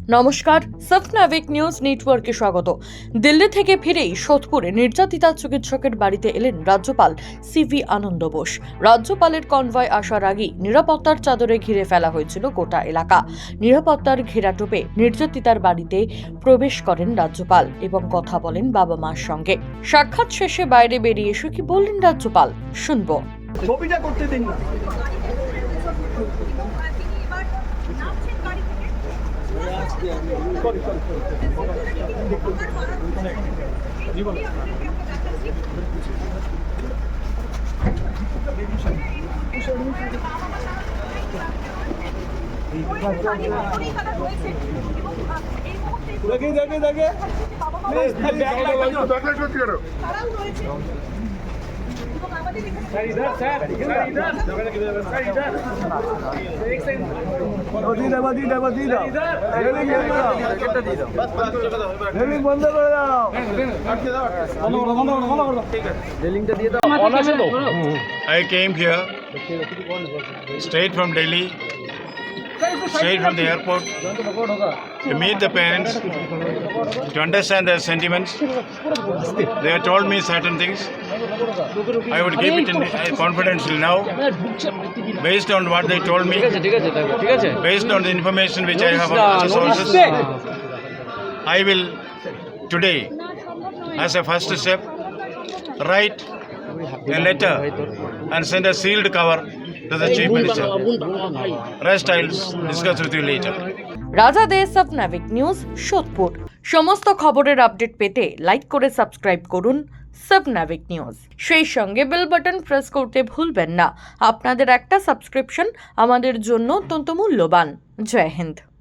নমস্কার, সফনাভিক নিউজ নেটওয়ার্কে স্বাগত। দিল্লি থেকে ফিরেই সোদপুরে নির্যাতিতা চিকিৎসকের বাড়িতে এলেন রাজ্যপাল সিভি আনন্দ বোস। রাজ্যপালের কনভয় আসার আগেই নিরাপত্তার চাদরে ঘিরে ফেলা হয়েছিল গোটা এলাকা। নিরাপত্তার ঘেরাটোপে নির্যাতিতার বাড়িতে প্রবেশ করেন রাজ্যপাল এবং কথা বলেন বাবা মার সঙ্গে। সাক্ষাৎ শেষে বাইরে বেরিয়ে এসে কি বললেন রাজ্যপাল, শুনবো। ছবিটা করতে দিন না। দেখে বন্ধ করে দাও। I came here straight from Delhi, straight from the airport to meet the parents, to understand their sentiments. They have told me certain things. I would keep it in confidential now, based on what they told me, based on the information which I have from other sources. I will today, as a first step, write a letter and send a sealed cover to the Chief Minister. Rest I'll discuss with you later. রাজা দে সফনাভিক news Sodepur. সমস্ত খবরের update পেতে like করে subscribe করুন সফনাভিক news. সেই সঙ্গে bell button press করতে ভুলবেন না। আপনাদের একটা সাবস্ক্রিপশন আমাদের জন্য অত্যন্ত মূল্যবান। জয় হিন্দ।